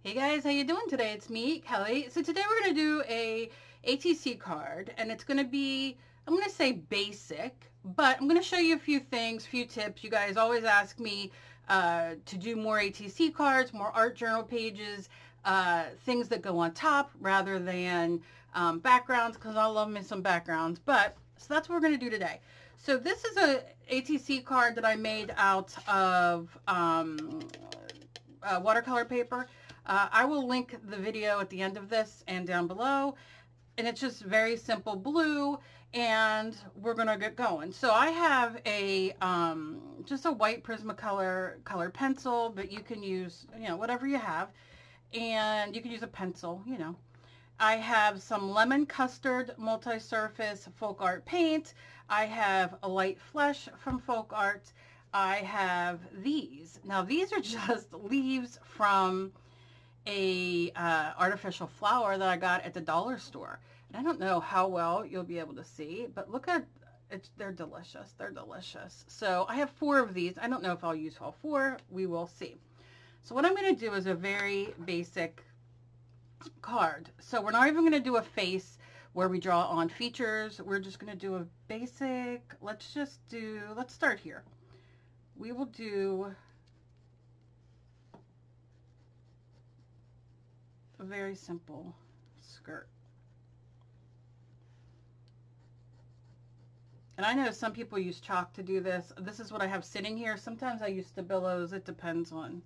Hey guys, how you doing today? It's me, Kelly. So today we're going to do a ATC card, and it's going to be, I'm going to say basic, but I'm going to show you a few things, few tips. You guys always ask me to do more ATC cards, more art journal pages, things that go on top rather than backgrounds, because I love me some backgrounds. But so that's what we're going to do today. So this is a ATC card that I made out of watercolor paper. I will link the video at the end of this and down below, and it's just very simple blue, and we're gonna get going. So I have a just a white Prismacolor color pencil, but you can use, you know, whatever you have, and you can use a pencil, you know. I have some lemon custard multi-surface folk art paint. I have a light flesh from folk art. I have these. Now these are just leaves from a artificial flower that I got at the dollar store. And I don't know how well you'll be able to see, but look at it. They're delicious. They're delicious. So I have 4 of these. I don't know if I'll use all 4. We will see. So what I'm going to do is a very basic card. So we're not even going to do a face where we draw on features. We're just going to do a basic, let's start here. We will do a very simple skirt. And I know some people use chalk to do this. This is what I have sitting here. Sometimes I use Stabilos. It depends on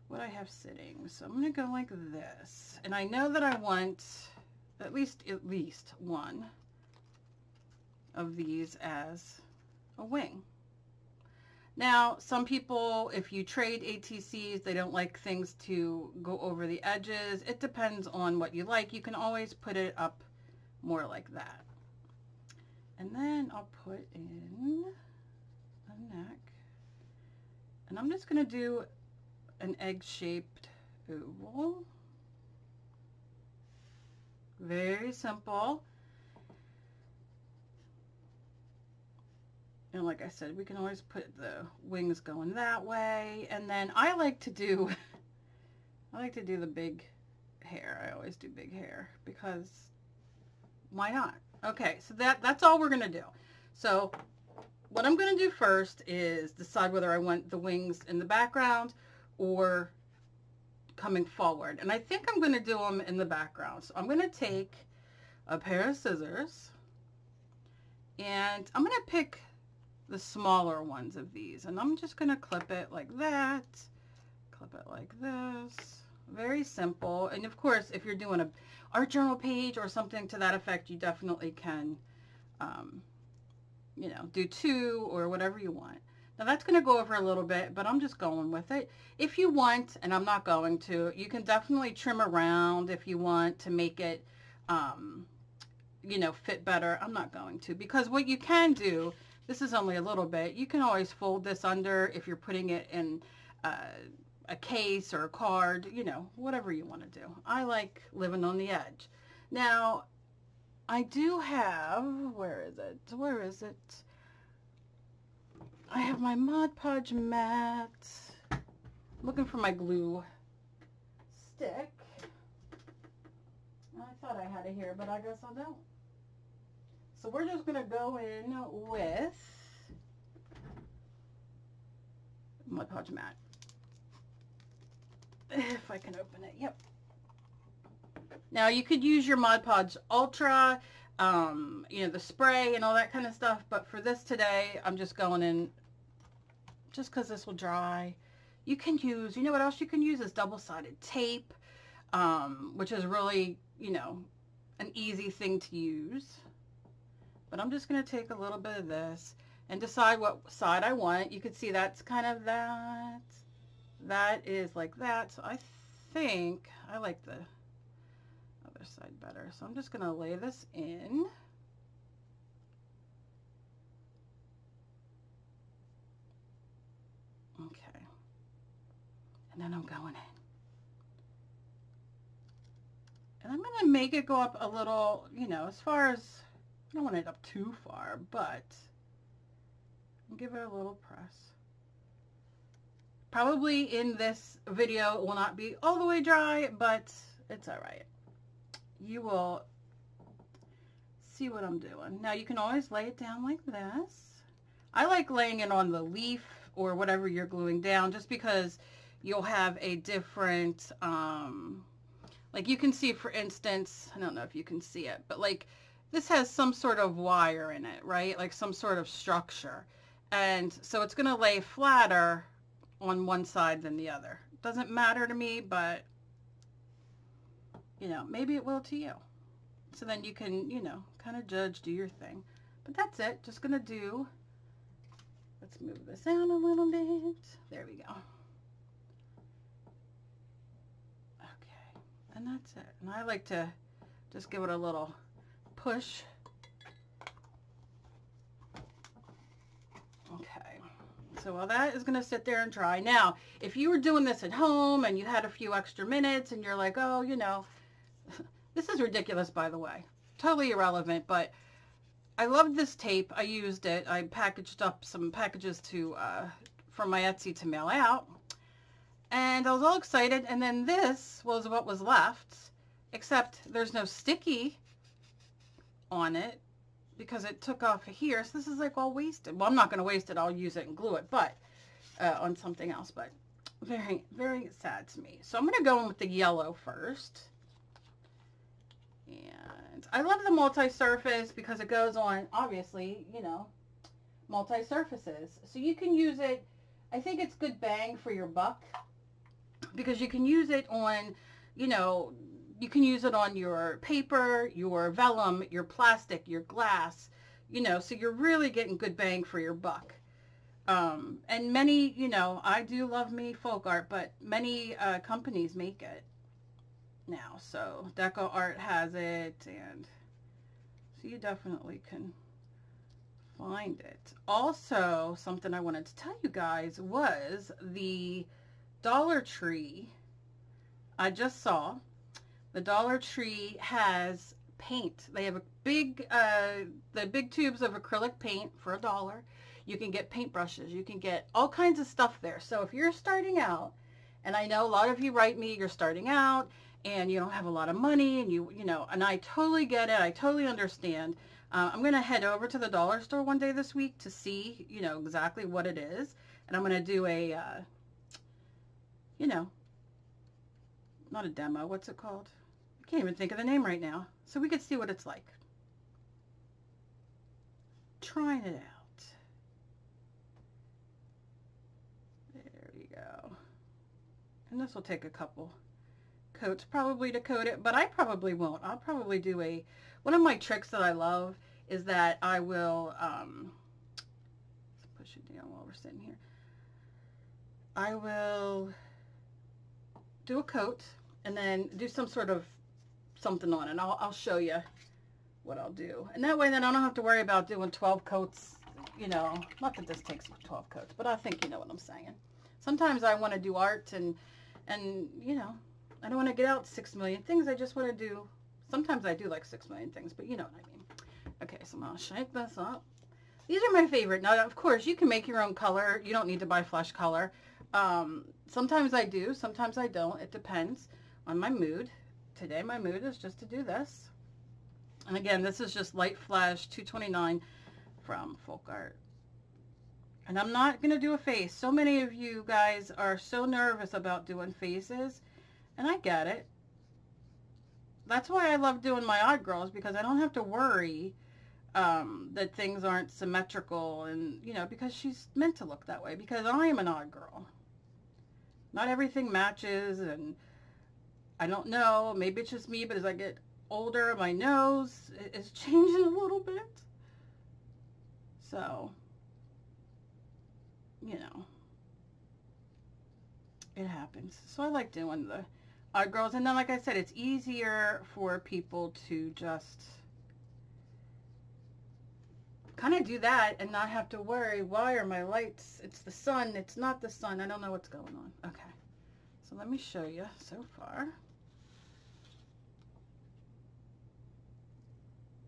what I have sitting. So I'm going to go like this. And I know that I want at least one of these as a wing. Now, some people, if you trade ATCs, they don't like things to go over the edges. It depends on what you like. You can always put it up more like that. And then I'll put in a neck. And I'm just going to do an egg-shaped oval. Very simple. And like I said, we can always put the wings going that way. And then I like to do the big hair. I always do big hair because why not? Okay, so that's all we're gonna do. So what I'm gonna do first is decide whether I want the wings in the background or coming forward. And I think I'm gonna do them in the background. So I'm gonna take a pair of scissors and I'm gonna pick the smaller ones of these, and I'm just gonna clip it like that, clip it like this. Very simple. And of course, if you're doing a art journal page or something to that effect, you definitely can you know, do 2 or whatever you want. Now that's going to go over a little bit, but I'm just going with it. If you want, and I'm not going to, you can definitely trim around if you want to make it you know, fit better. I'm not going to, because what you can do, this is only a little bit, you can always fold this under if you're putting it in a case or a card, you know, whatever you want to do. I like living on the edge. Now, I do have, where is it? I have my Mod Podge mat. Looking for my glue stick. I thought I had it here, but I guess I don't. So we're just going to go in with Mod Podge mat. If I can open it, yep. Now you could use your Mod Podge Ultra, you know, the spray and all that kind of stuff, but for this today, I'm just going in, just because this will dry. You can use, you know what else you can use is double-sided tape, which is really, you know, an easy thing to use. But I'm just going to take a little bit of this and decide what side I want. You can see that's kind of that. That is like that. So I think I like the other side better. So I'm just going to lay this in. Okay. And then I'm going in. And I'm going to make it go up a little, you know, as far as, I don't want it up too far, but give it a little press. Probably in this video it will not be all the way dry, but it's all right. You will see what I'm doing. Now you can always lay it down like this. I like laying it on the leaf or whatever you're gluing down, just because you'll have a different, like you can see, for instance, I don't know if you can see it, but like this has some sort of wire in it, right? Like some sort of structure. And so it's going to lay flatter on one side than the other. Doesn't matter to me, but you know, maybe it will to you. So then you can, you know, kind of judge, do your thing. But that's it. Just going to do, let's move this out a little bit. There we go. Okay. And that's it. And I like to just give it a little push. Okay. So while that is going to sit there and dry. Now, if you were doing this at home and you had a few extra minutes and you're like, oh, you know, this is ridiculous, by the way. Totally irrelevant, but I loved this tape. I used it. I packaged up some packages to from my Etsy to mail out. And I was all excited. And then this was what was left, except there's no sticky on it because it took off of here. So this is like all wasted. Well, I'm not going to waste it. I'll use it and glue it, but on something else. But very, very sad to me. So I'm going to go in with the yellow first. And I love the multi-surface because it goes on, obviously, you know, multi-surfaces. So you can use it. I think it's good bang for your buck because you can use it on, you know, you can use it on your paper, your vellum, your plastic, your glass, you know, so you're really getting good bang for your buck. And many, you know, I do love me folk art, but many companies make it now. So Deco Art has it, and so you definitely can find it. Also, something I wanted to tell you guys was the Dollar Tree. I just saw the Dollar Tree has paint. They have a big, the big tubes of acrylic paint for $1. You can get paintbrushes. You can get all kinds of stuff there. So if you're starting out, and I know a lot of you write me, you're starting out and you don't have a lot of money, and you know, and I totally get it. I totally understand. I'm going to head over to the dollar store one day this week to see, you know, exactly what it is. And I'm going to do a, you know, not a demo. What's it called? I can't even think of the name right now. So we could see what it's like. Trying it out. There we go. And this will take a couple coats probably to coat it, but I probably won't. I'll probably do a, one of my tricks that I love is that I will, let's push it down while we're sitting here. I will do a coat and then do some sort of something on it. I'll show you what I'll do. And that way then I don't have to worry about doing 12 coats, you know, not that this takes 12 coats, but I think you know what I'm saying. Sometimes I want to do art and you know, I don't want to get out 6 million things. I just want to do, sometimes I do like 6 million things, but you know what I mean. Okay, so I'm going to shake this up. These are my favorite. Now, of course, you can make your own color. You don't need to buy flesh color. Sometimes I do, sometimes I don't. It depends on my mood. Today my mood is just to do this. And again, this is just Light Flash 229 from Folk Art. And I'm not going to do a face. So many of you guys are so nervous about doing faces. And I get it. That's why I love doing my odd girls, because I don't have to worry that things aren't symmetrical, and you know, because she's meant to look that way, because I am an odd girl. Not everything matches, and I don't know, maybe it's just me, but as I get older, my nose is changing a little bit. So, you know, it happens. So I like doing the odd girls, and then like I said, it's easier for people to just kind of do that and not have to worry, why are my lights, it's the sun, it's not the sun, I don't know what's going on. Okay, so let me show you so far.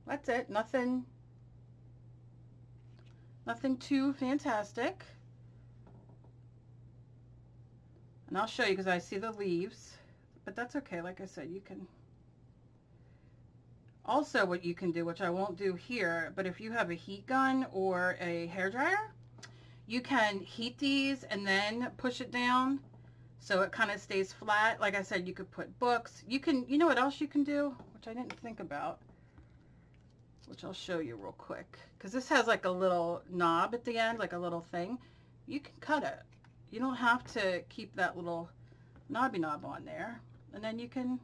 That's it. Nothing too fantastic. And I'll show you because I see the leaves, but that's okay. Like I said, you can also, what you can do, which I won't do here, but if you have a heat gun or a hairdryer, you can heat these and then push it down so it kind of stays flat. Like I said, you could put books. You can, you know what else you can do, which I didn't think about, which I'll show you real quick, because this has like a little knob at the end, like a little thing. You can cut it. You don't have to keep that little knobby knob on there, and then you can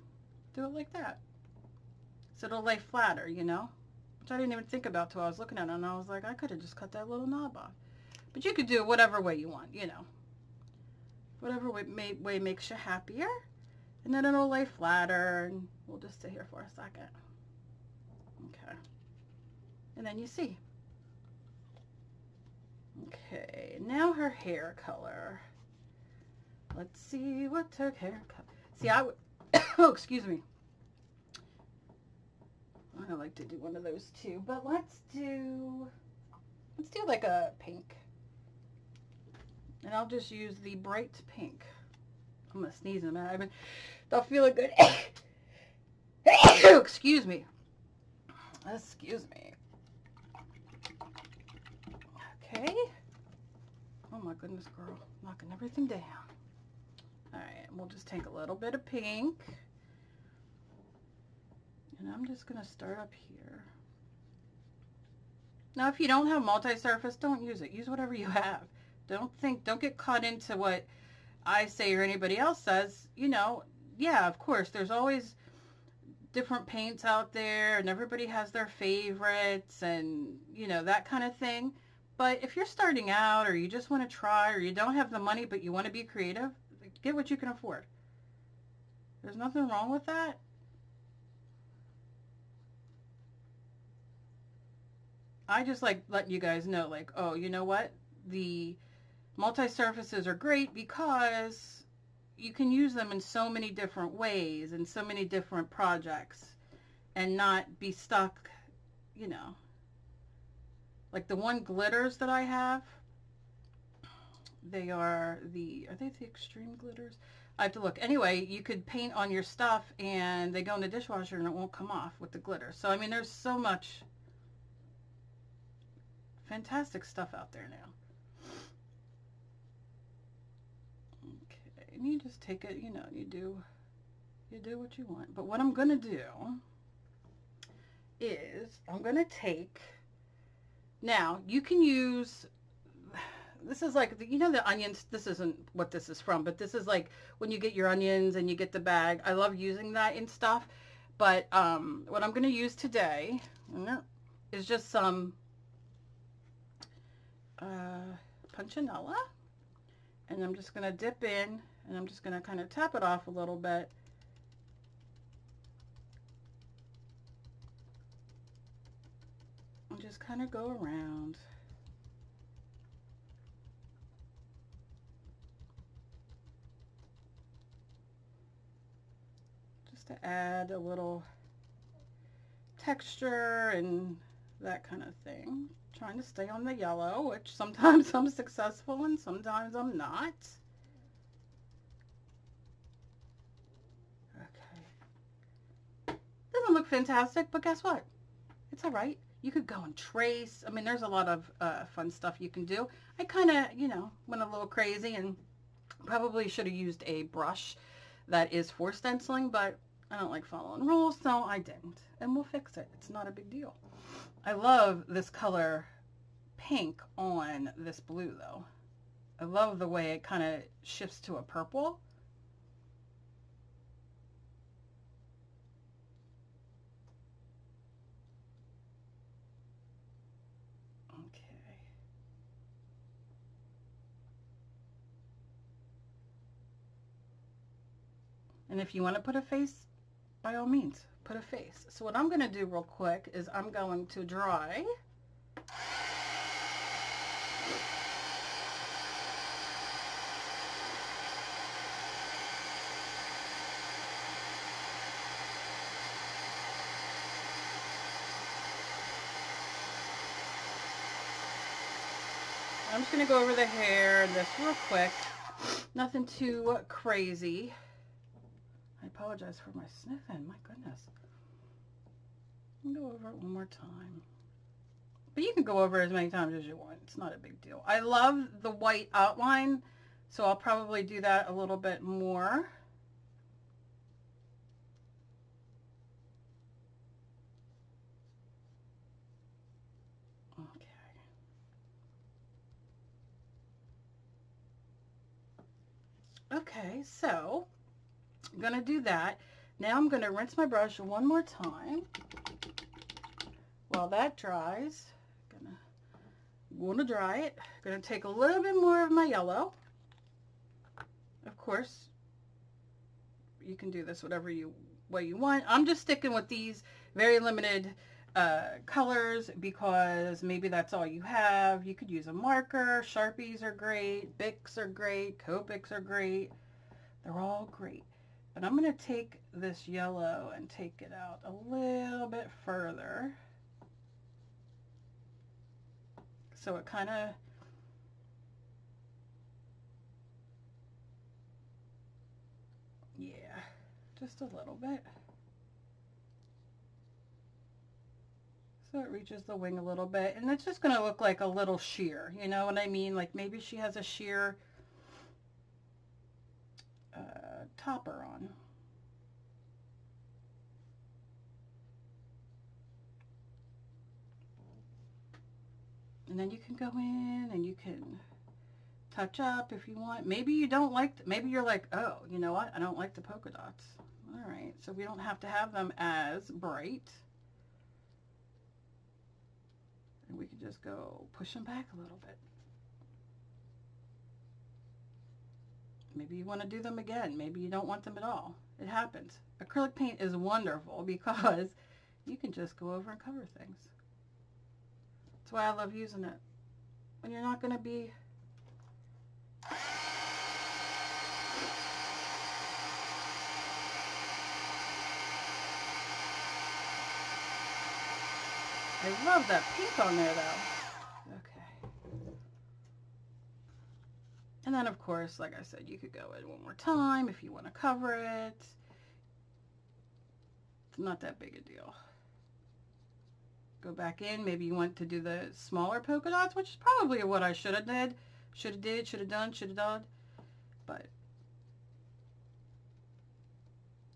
do it like that. So it'll lay flatter, you know, which I didn't even think about till I was looking at it, and I was like, I could have just cut that little knob off. But you could do it whatever way you want, you know. Whatever way makes you happier. And then it'll lay flatter, and we'll just sit here for a second. Okay. And then you see. Okay, now her hair color. Let's see what her hair color. See, I would, oh, excuse me. I like to do one of those too, but let's do like a pink. And I'll just use the bright pink. I'm gonna sneeze in a minute. Don't feel it good. Excuse me. Excuse me. Okay. Oh my goodness, girl. Knocking everything down. Alright, we'll just take a little bit of pink. And I'm just gonna start up here. Now, if you don't have multi-surface, don't use it. Use whatever you have. Don't get caught into what I say or anybody else says. You know, yeah, of course, there's always different paints out there, and everybody has their favorites, and, you know, that kind of thing. But if you're starting out, or you just want to try, or you don't have the money, but you want to be creative, get what you can afford. There's nothing wrong with that. I just like letting you guys know, like, oh, you know what? The multi-surfaces are great because you can use them in so many different ways and so many different projects and not be stuck, you know. Like the one glitters that I have, are they the extreme glitters? I have to look. Anyway, you could paint on your stuff and they go in the dishwasher and it won't come off with the glitter. So, I mean, there's so much fantastic stuff out there now. Okay, and you just take it, you know, you do what you want. But what I'm gonna do is I'm gonna take, now you can use, this is like, you know, the onions, this isn't what this is from, but this is like when you get your onions and you get the bag. I love using that in stuff. But what I'm gonna use today is just some punchinella, and I'm just going to dip in, and I'm just going to kind of tap it off a little bit. And just kind of go around. Just to add a little texture and that kind of thing. Trying to stay on the yellow, which sometimes I'm successful and sometimes I'm not. Okay. Doesn't look fantastic, but guess what? It's all right. You could go and trace. I mean, there's a lot of fun stuff you can do. I kind of, you know, went a little crazy and probably should have used a brush that is for stenciling, but I don't like following rules, so I didn't. And we'll fix it. It's not a big deal. I love this color pink on this blue though. I love the way it kind of shifts to a purple. Okay. And if you want to put a face, by all means, put a face. So what I'm going to do real quick is I'm going to dry I'm just going to go over the hair and this real quick. Nothing too crazy. I apologize for my sniffing. My goodness. I'll go over it one more time. But you can go over as many times as you want. It's not a big deal. I love the white outline, so I'll probably do that a little bit more. Okay, so I'm going to do that. Now I'm going to rinse my brush one more time. While that dries, want to dry it. I'm going to take a little bit more of my yellow. Of course, you can do this whatever way you want. I'm just sticking with these very limited colors because maybe that's all you have. You could use a marker. Sharpies are great. Bics are great. Copics are great. They're all great. But I'm going to take this yellow and take it out a little bit further. So it kind of, yeah, just a little bit. So it reaches the wing a little bit, and it's just going to look like a little sheer, you know what I mean? Like maybe she has a sheer topper on. And then you can go in and you can touch up if you want. Maybe you don't like, maybe you're like, oh, you know what? I don't like the polka dots. All right, so we don't have to have them as bright. And we can just go push them back a little bit. Maybe you want to do them again. Maybe you don't want them at all. It happens. Acrylic paint is wonderful because you can just go over and cover things. That's why I love using it. When you're not going to be... I love that pink on there though. Okay. And then of course, like I said, you could go in one more time if you want to cover it. It's not that big a deal. Go back in. Maybe you want to do the smaller polka dots, which is probably what I should have done. But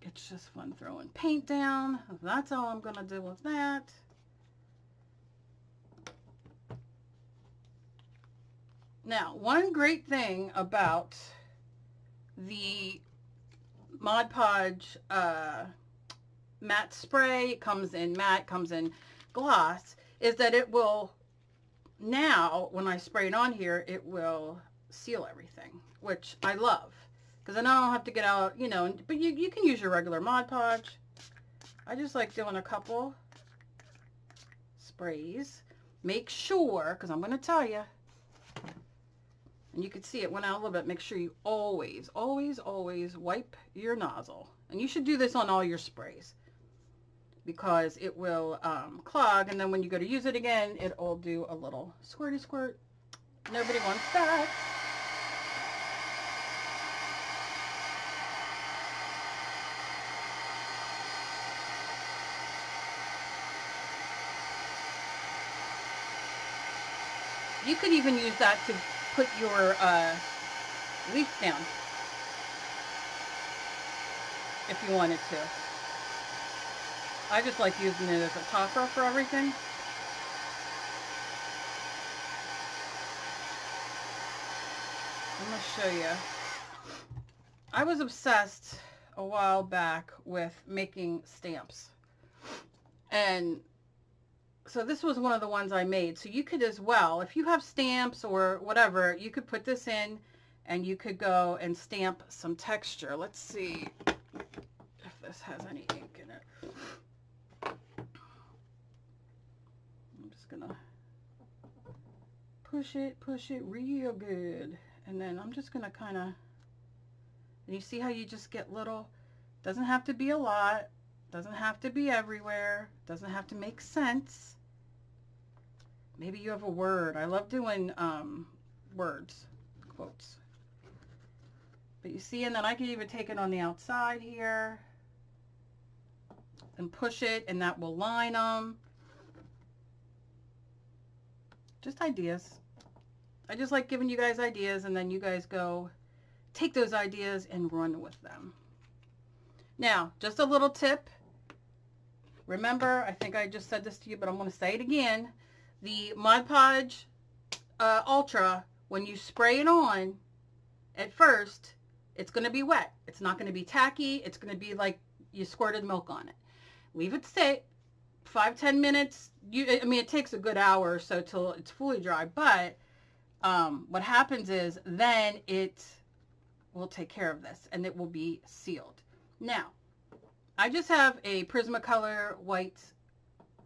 it's just fun throwing paint down. That's all I'm going to do with that. Now, one great thing about the Mod Podge matte spray, it comes in matte, comes in gloss, is that it will, now when I spray it on here, it will seal everything, which I love, because then I don't have to get out, you know, but you can use your regular Mod Podge. I just like doing a couple sprays. Make sure, because I'm going to tell you, and you can see it went out a little bit, make sure you always, always, always wipe your nozzle. And you should do this on all your sprays because it will clog, and then when you go to use it again, it'll do a little squirty squirt. Nobody wants that. You could even use that to put your leaf down if you wanted to. I just like using it as a topper for everything. I'm going to show you. I was obsessed a while back with making stamps. And so this was one of the ones I made. So you could as well, if you have stamps or whatever, you could put this in and you could go and stamp some texture. Let's see if this has any ink in it. I'm just gonna push it real good. And then I'm just gonna kind of, you see how you just get little, doesn't have to be a lot, doesn't have to be everywhere, doesn't have to make sense. Maybe you have a word. I love doing words, quotes. But you see, and then I can even take it on the outside here and push it, and that will line them. Just ideas. I just like giving you guys ideas, and then you guys go take those ideas and run with them. Now, just a little tip. Remember, I think I just said this to you, but I'm going to say it again. The Mod Podge Ultra, when you spray it on at first, it's going to be wet. It's not going to be tacky. It's going to be like you squirted milk on it. Leave it sit 5-10 minutes. I mean, it takes a good hour or so till it's fully dry, but what happens is then it will take care of this and it will be sealed. Now, I just have a Prismacolor white,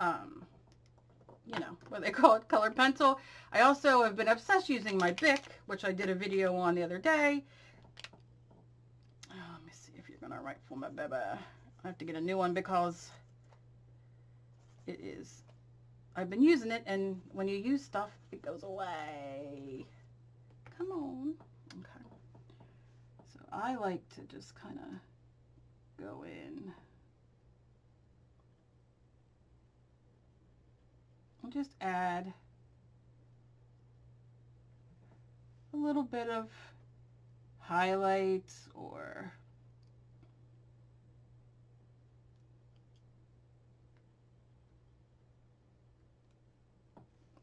you know, what they call it, colored pencil. I also have been obsessed using my Bic, which I did a video on the other day. Let me see if you're going to write for my baby. I have to get a new one because it is, I've been using it, and when you use stuff, it goes away. Come on. Okay. So I like to just kind of go in and just add a little bit of highlights or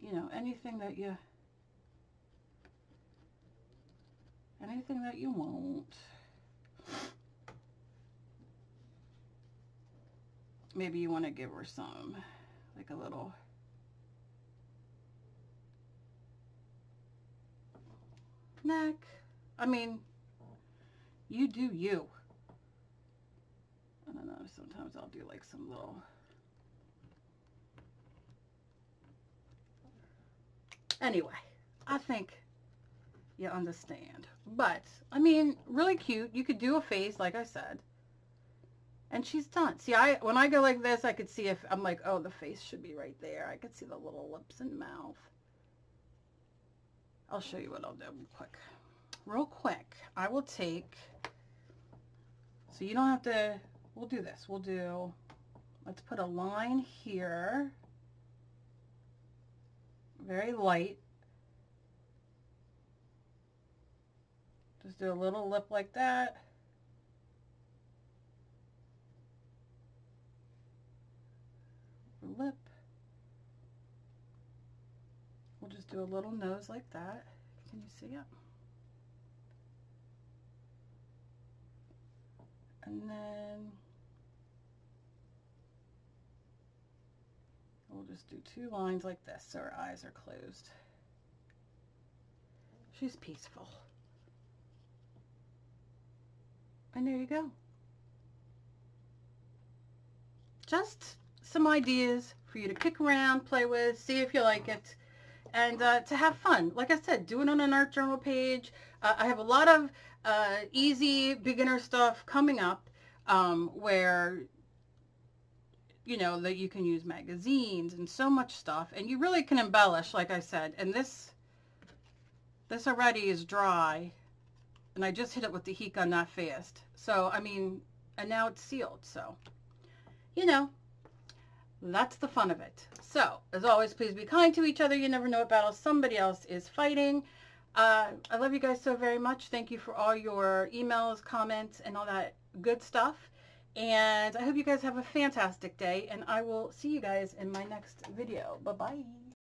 you know, anything that you want. Maybe you want to give her some, like a little neck. I mean, you do you. I don't know, sometimes I'll do like some little, anyway, I think you understand. But, I mean, really cute. You could do a face, like I said. And she's done. See, when I go like this, I could see if, I'm like, oh, the face should be right there. I could see the little lips and mouth. I'll show you what I'll do real quick. I will take, so you don't have to, we'll do this. We'll do, let's put a line here. Very light. Just do a little lip like that. Lip. We'll just do a little nose like that. Can you see it? And then we'll just do 2 lines like this so her eyes are closed. She's peaceful. And there you go. Just some ideas for you to kick around, play with, see if you like it, and to have fun. Like I said, do it on an art journal page. I have a lot of easy beginner stuff coming up where, you know, that you can use magazines and so much stuff, and you really can embellish, like I said. And this already is dry, and I just hit it with the heat gun that fast. So, I mean, and now it's sealed. So, you know, that's the fun of it. So, as always, please be kind to each other. You never know what battle somebody else is fighting. I love you guys so very much. Thank you for all your emails, comments, and all that good stuff. And I hope you guys have a fantastic day, and I will see you guys in my next video. Bye-bye.